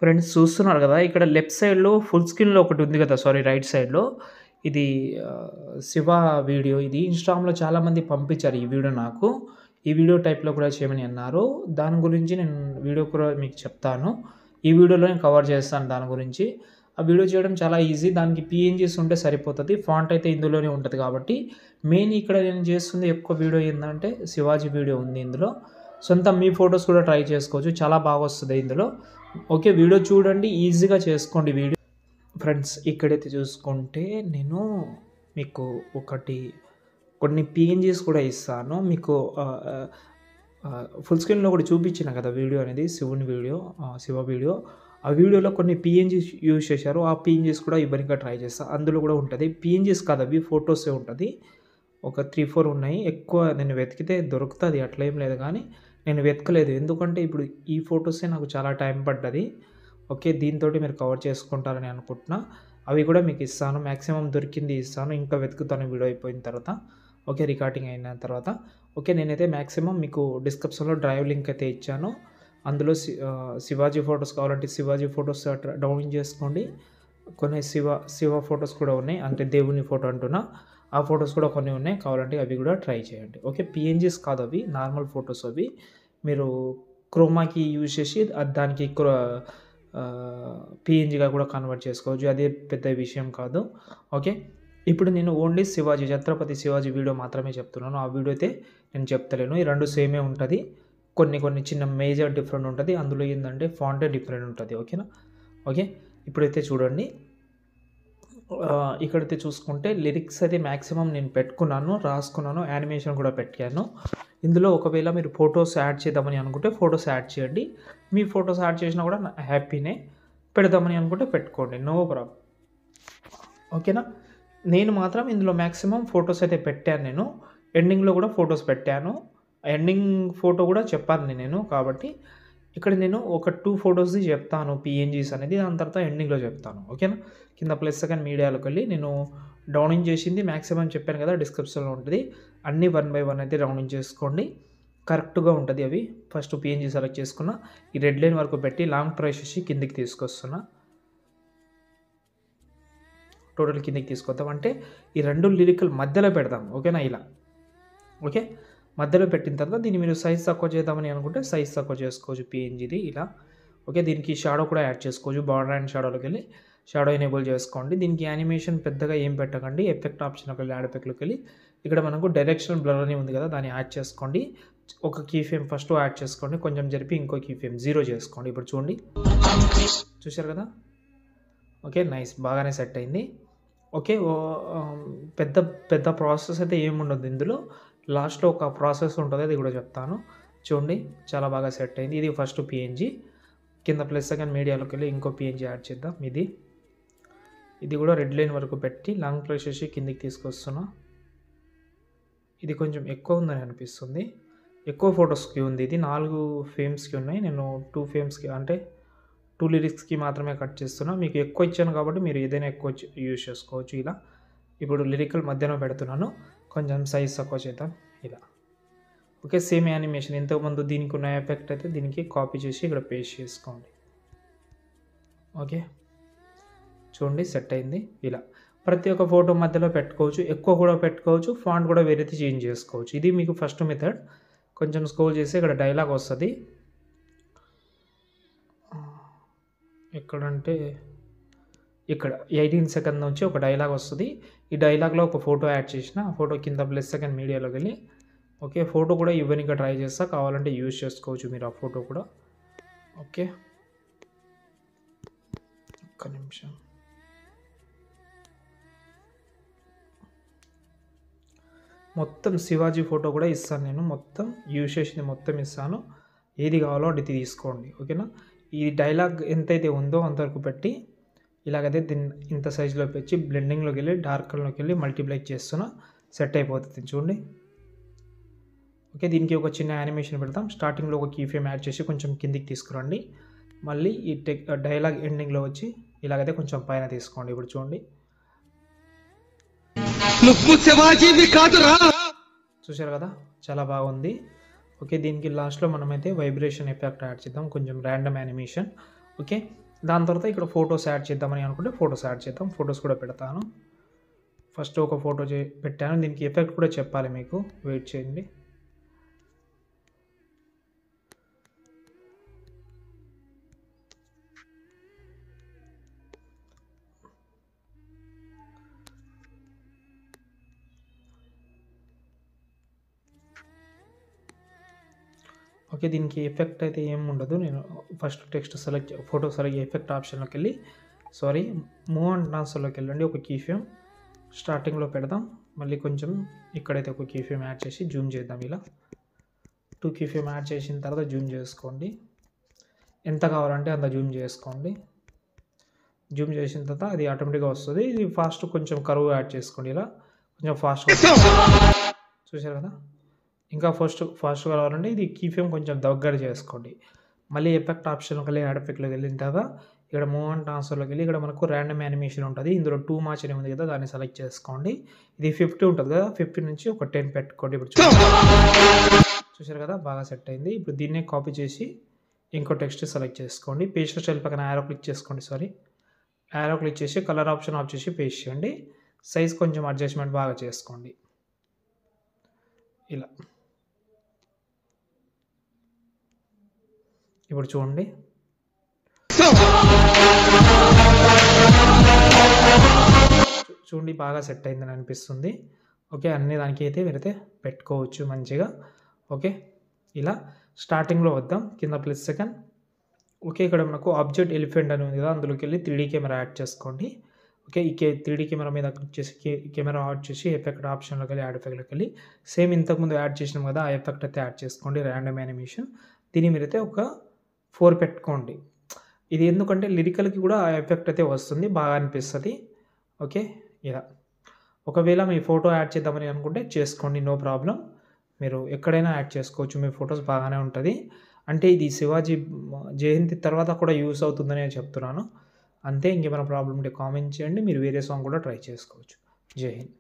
Friends చూస్తున్నారు కదా, ఇక్కడ లెఫ్ట్ సైడ్లో ఫుల్ స్క్రీన్లో ఒకటి ఉంది కదా, సారీ రైట్ సైడ్లో ఇది శివ వీడియో. ఇది ఇన్స్టాగ్రామ్లో చాలామంది పంపించారు ఈ వీడియో నాకు. ఈ వీడియో టైప్లో కూడా చేయమని అన్నారు. దాని గురించి నేను వీడియో కూడా మీకు చెప్తాను. ఈ వీడియోలో నేను కవర్ చేస్తాను దాని గురించి. ఆ వీడియో చేయడం చాలా ఈజీ. దానికి పిఎన్జీస్ ఉంటే సరిపోతుంది. ఫాంట్ అయితే ఇందులోనే ఉంటుంది కాబట్టి మెయిన్ ఇక్కడ నేను చేస్తుంది ఎక్కువ వీడియో ఏంటంటే శివాజీ వీడియో ఉంది ఇందులో. సొంత మీ ఫొటోస్ కూడా ట్రై చేసుకోవచ్చు, చాలా బాగా వస్తుంది ఇందులో. ఓకే, వీడియో చూడండి, ఈజీగా చేసుకోండి వీడియో. ఫ్రెండ్స్ ఇక్కడైతే చూసుకుంటే నేను మీకు కొన్ని పిఎన్జీస్ కూడా ఇస్తాను మీకు. ఫుల్ స్క్రీన్లో కూడా చూపించిన కదా వీడియో అనేది, శివ వీడియో. ఆ వీడియోలో కొన్ని పిఎన్జీస్ యూజ్ చేశారు. ఆ పిఎన్జీస్ కూడా ఇవ్వడానికి ట్రై చేస్తాను. అందులో కూడా ఉంటుంది. పిఎన్జీస్ కాదు అవి, ఫొటోసే ఉంటుంది. ఒక 3-4 ఉన్నాయి. ఎక్కువ నేను వెతికితే దొరుకుతుంది, అట్లేం లేదు. కానీ నేను వెతకలేదు, ఎందుకంటే ఇప్పుడు ఈ ఫొటోసే నాకు చాలా టైం పడ్డది. ఓకే, దీంతో మీరు కవర్ చేసుకుంటారని అనుకుంటున్నా. అవి కూడా మీకు ఇస్తాను, మ్యాక్సిమం దొరికింది ఇస్తాను. ఇంకా వెతుకుతాను వీడియో అయిపోయిన తర్వాత. ఓకే, రికార్డింగ్ అయిన తర్వాత. ఓకే, నేనైతే మ్యాక్సిమం మీకు డిస్క్రిప్షన్లో డ్రైవ్ లింక్ అయితే ఇచ్చాను. అందులో శివాజీ ఫొటోస్ కావాలంటే శివాజీ ఫొటోస్ డౌన్లోడ్ చేసుకోండి. కొన్ని శివ ఫొటోస్ కూడా ఉన్నాయి, అంటే దేవుని ఫోటో అంటున్నా. ఆ ఫొటోస్ కూడా కొన్ని ఉన్నాయి, కావాలంటే అవి కూడా ట్రై చేయండి. ఓకే, పిఎన్జీస్ కాదు అవి, నార్మల్ ఫొటోస్ అవి. మీరు క్రోమాకి యూజ్ చేసి దానికి పిఎన్జీగా కూడా కన్వర్ట్ చేసుకోవచ్చు, అదే పెద్ద విషయం కాదు. ఓకే, ఇప్పుడు నేను ఓన్లీ ఛత్రపతి శివాజీ వీడియో మాత్రమే చెప్తున్నాను. ఆ వీడియో అయితే నేను చెప్తలేను. ఈ రెండు సేమే ఉంటుంది. కొన్ని చిన్న మేజర్ డిఫరెంట్ ఉంటుంది. అందులో ఏంటంటే ఫాంటే డిఫరెంట్ ఉంటుంది. ఓకేనా? ఓకే, ఇప్పుడైతే చూడండి. ఇక్కడైతే చూసుకుంటే లిరిక్స్ అయితే మ్యాక్సిమం నేను రాసుకున్నాను, యానిమేషన్ కూడా పెట్టాను. ఇందులో ఒకవేళ మీరు ఫొటోస్ యాడ్ చేద్దామని అనుకుంటే ఫొటోస్ యాడ్ చేయండి. మీ ఫొటోస్ యాడ్ చేసినా కూడా హ్యాపీనే. పెడదామని అనుకుంటే పెట్టుకోండి, నో ప్రాబ్లం. ఓకేనా? నేను మాత్రం ఇందులో మ్యాక్సిమం ఫొటోస్ అయితే పెట్టాను. నేను ఎండింగ్లో కూడా ఫొటోస్ పెట్టాను. ఎండింగ్ ఫోటో కూడా చెప్పాను నేను. కాబట్టి ఇక్కడ నేను ఒక 2 ఫొటోస్ది చెప్తాను పిఎన్జీస్ అనేది, దాని తర్వాత ఎండింగ్లో చెప్తాను. ఓకేనా? కింద ప్లస్ సెకండ్ మీడియాలోకి వెళ్ళి నేను డౌన్లోడ్ చేసింది మ్యాక్సిమం చెప్పాను కదా, డిస్క్రిప్షన్లో ఉంటుంది. అన్నీ 1 by 1 అయితే డౌన్లోడ్ చేసుకోండి, కరెక్ట్గా ఉంటుంది అవి. ఫస్ట్ పిఎన్జీ సెలెక్ట్ చేసుకున్నా, ఈ రెడ్ లైన్ వరకు పెట్టి లాంగ్ ప్రెస్ చేసి కిందికి తీసుకొస్తున్నా. టోటల్ కిందికి తీసుకొద్దాం అంటే ఈ 2 లిరికల్ మధ్యలో పెడదాం. ఓకేనా? ఇలా. ఓకే, మధ్యలో పెట్టిన తర్వాత దీన్ని మీరు సైజ్ తక్కువ చేద్దామని అనుకుంటే సైజ్ తక్కువ చేసుకోవచ్చు పిఎన్జీది ఇలా. ఓకే, దీనికి షాడో కూడా యాడ్ చేసుకోవచ్చు. బార్డర్ అండ్ షాడోలోకి వెళ్ళి షాడో ఎనేబుల్ చేసుకోండి. దీనికి యానిమేషన్ పెద్దగా ఏం పెట్టకండి. ఎఫెక్ట్ ఆప్షన్లోకి వెళ్ళి యాడ్ ఎఫెక్ట్లోకి వెళ్ళి ఇక్కడ మనకు డైరెక్షనల్ బ్లర్ అని ఉంది కదా, దాన్ని యాడ్ చేసుకోండి. ఒక కీ ఫ్రేమ్ ఫస్ట్ యాడ్ చేసుకోండి, కొంచెం జరిపి ఇంకో కీ ఫ్రేమ్ 0 చేసుకోండి. ఇప్పుడు చూడండి, చూశారు కదా? ఓకే, నైస్, బాగానే సెట్ అయింది. ఓకే, పెద్ద ప్రాసెస్ అయితే ఏముండదు ఇందులో. లాస్ట్లో ఒక ప్రాసెస్ ఉంటుంది, అది కూడా చెప్తాను. చూడండి, చాలా బాగా సెట్ అయింది. ఇది ఫస్ట్ పిఎన్జీ. కింద ప్లస్ సెకండ్ మీడియాలోకి వెళ్ళి ఇంకో పిఎన్జీ యాడ్ చేద్దాం. ఇది కూడా రెడ్ లైన్ వరకు పెట్టి లాంగ్ ప్రెస్ చేసి కిందికి తీసుకొస్తున్నా. ఇది కొంచెం ఎక్కువ ఉందని అనిపిస్తుంది, ఎక్కువ ఫొటోస్కి ఉంది. ఇది 4 ఫ్రేమ్స్కి ఉన్నాయి. నేను 2 ఫ్రేమ్స్కి అంటే 2 లిరిక్స్కి మాత్రమే కట్ చేస్తున్నా. మీకు ఎక్కువ ఇచ్చాను కాబట్టి మీరు ఏదైనా ఎక్కువ యూజ్ చేసుకోవచ్చు ఇలా. ఇప్పుడు లిరికల్ మధ్యలో పెడుతున్నాను, కొంచెం సైజ్ తక్కువ చేద్దాం ఇలా. ఓకే, సేమ్ యానిమేషన్ ఇంతకుముందు దీనికి ఉన్న ఎఫెక్ట్ అయితే దీనికి కాపీ చేసి ఇక్కడ పేస్ట్ చేసుకోండి. ఓకే, చూడండి సెట్ అయింది ఇలా. ప్రతి ఒక్క ఫోటో మధ్యలో పెట్టుకోవచ్చు, ఎక్కువ కూడా పెట్టుకోవచ్చు. ఫాంట్ కూడా వేరైతే చేంజ్ చేసుకోవచ్చు. ఇది మీకు ఫస్ట్ మెథడ్. కొంచెం స్క్రోల్ చేసి ఇక్కడ డైలాగ్ వస్తుంది. ఎక్కడంటే ఇక్కడ 18 సెకండ్ నుంచి ఒక డైలాగ్ వస్తుంది. ఈ డైలాగ్లో ఒక ఫోటో యాడ్ చేసిన, ఆ ఫోటో కింద ప్లస్ సెకండ్ మీడియాలోకి వెళ్ళి ఓకే, ఫోటో కూడా ఇవ్వడానికి ట్రై చేస్తా, కావాలంటే యూజ్ చేసుకోవచ్చు మీరు ఆ ఫోటో కూడా. ఓకే, ఒక్క నిమిషం. మొత్తం శివాజీ ఫోటో కూడా ఇస్తాను నేను, మొత్తం యూజ్ చేసింది మొత్తం ఇస్తాను. ఏది కావాలో అది తీసుకోండి. ఓకేనా? ఈ డైలాగ్ ఎంతైతే ఉందో అంతవరకు పెట్టి ఇలాగైతే దీన్ని ఇంత సైజులో పెట్టి బ్లెండింగ్లోకి వెళ్ళి డార్క్ కలర్లోకి వెళ్ళి మల్టిప్లై చేస్తున్నా, సెట్ అయిపోతుంది చూడండి. ఓకే, దీనికి ఒక చిన్న యానిమేషన్ పెడతాం. స్టార్టింగ్లో ఒక కీ ఫ్రేమ్ యాడ్ చేసి కొంచెం కిందికి తీసుకురండి. మళ్ళీ ఈ డైలాగ్ ఎండింగ్లో వచ్చి ఇలాగైతే కొంచెం పైన తీసుకోండి. ఇప్పుడు చూడండి, చూశారు కదా, చాలా బాగుంది. ఓకే, దీనికి లాస్ట్లో మనమైతే వైబ్రేషన్ ఎఫెక్ట్ యాడ్ చేద్దాం, కొంచెం ర్యాండమ్ యానిమేషన్. ఓకే, దాని తర్వాత ఇక్కడ ఫొటోస్ యాడ్ చేద్దామని అనుకుంటే ఫొటోస్ యాడ్ చేద్దాం. ఫొటోస్ కూడా పెడతాను. ఫస్ట్ ఒక ఫోటో పెట్టాను, దీనికి ఎఫెక్ట్ కూడా చెప్పాలి మీకు, వెయిట్ చేయండి. ఓకే, దీనికి ఎఫెక్ట్ అయితే ఏం ఉండదు. నేను first text select, photo select, effect ఆప్షన్లోకి వెళ్ళి మూవ్ అండ్ ట్రాన్స్ఫర్లోకి వెళ్ళండి. ఒక కీ ఫ్రేమ్ స్టార్టింగ్లో పెడదాం. మళ్ళీ కొంచెం ఇక్కడైతే ఒక కీ ఫ్రేమ్ యాడ్ చేసి జూమ్ చేద్దాం. ఇలా 2 కీ ఫ్రేమ్ యాడ్ చేసిన తర్వాత జూమ్ చేసుకోండి. ఎంత కావాలంటే అంత జూమ్ చేసుకోండి. జూమ్ చేసిన తర్వాత అది ఆటోమేటిక్గా వస్తుంది. ఇది ఫాస్ట్ కొంచెం కరువు యాడ్ చేసుకోండి. ఇలా కొంచెం ఫాస్ట్గా చూసారు కదా. ఇంకా ఫాస్ట్ కావాలంటే ఇది కీ ఫ్రేమ్ కొంచెం దగ్గర చేసుకోండి. మళ్ళీ ఎఫెక్ట్ ఆప్షన్లోకి వెళ్ళి యాడ్ ఎఫెక్ట్లోకి వెళ్ళిన తర్వాత ఇక్కడ మూవ్ అండ్ ట్రాన్స్ఫర్లోకి వెళ్ళి ఇక్కడ మనకు ర్యాండమ్ యానిమేషన్ ఉంటుంది. ఇందులో 2 మార్చ్ అని ఉంది కదా, దాన్ని సెలెక్ట్ చేసుకోండి. ఇది 50 ఉంటుంది కదా, 50 నుంచి ఒక 10 పెట్టుకోండి. ఇప్పుడు చూసారు కదా, బాగా సెట్ అయింది. ఇప్పుడు దీన్నే కాపీ చేసి ఇంకో టెక్స్ట్ సెలెక్ట్ చేసుకోండి. పేస్ట్ స్టైల్ పక్కన యారో క్లిక్ చేసుకోండి. యారో క్లిక్ చేసి కలర్ ఆప్షన్ ఆఫ్ చేసి పేస్ట్ చేయండి. సైజ్ కొంచెం అడ్జస్ట్మెంట్ బాగా చేసుకోండి. ఇలా ఇప్పుడు చూడండి, బాగా సెట్ అయిందని అనిపిస్తుంది. ఓకే, అన్ని దానికి అయితే మీరైతే పెట్టుకోవచ్చు మంచిగా. ఓకే, ఇలా స్టార్టింగ్లో వద్దాం, కింద +2. ఓకే, ఇక్కడ మనకు ఆబ్జెక్ట్ ఎలిఫెంట్ అని ఉంది కదా, అందులోకి వెళ్ళి 3D కెమెరా యాడ్ చేసుకోండి. ఓకే, ఈ 3D కెమెరా మీద క్లిక్ చేసి కెమెరా యాడ్ చేసి ఎఫెక్ట్ ఆప్షన్లోకి వెళ్ళి యాడ్ ఎఫెక్ట్లోకి వెళ్ళి సేమ్ ఇంతకుముందు యాడ్ చేసినాం కదా, ఆ ఎఫెక్ట్ అయితే యాడ్ చేసుకోండి, ర్యాండమ్ యానిమేషన్. దీన్ని మీరైతే ఒక 4 పెట్టుకోండి. ఇది ఎందుకంటే లిరికల్కి కూడా ఆ ఎఫెక్ట్ అయితే వస్తుంది, బాగా అనిపిస్తుంది. ఓకే, ఇలా ఒకవేళ మీ ఫోటో యాడ్ చేద్దామని అనుకుంటే చేసుకోండి, నో ప్రాబ్లం. మీరు ఎక్కడైనా యాడ్ చేసుకోవచ్చు, మీ ఫొటోస్ బాగానే ఉంటుంది. అంటే ఇది శివాజీ జయంతి తర్వాత కూడా యూస్ అవుతుందని నేను చెప్తున్నాను అంతే. ఇంకేమైనా ప్రాబ్లం ఉంటే కామెంట్ చేయండి, మీరు వేరే సాంగ్ కూడా ట్రై చేసుకోవచ్చు. జై హింద్.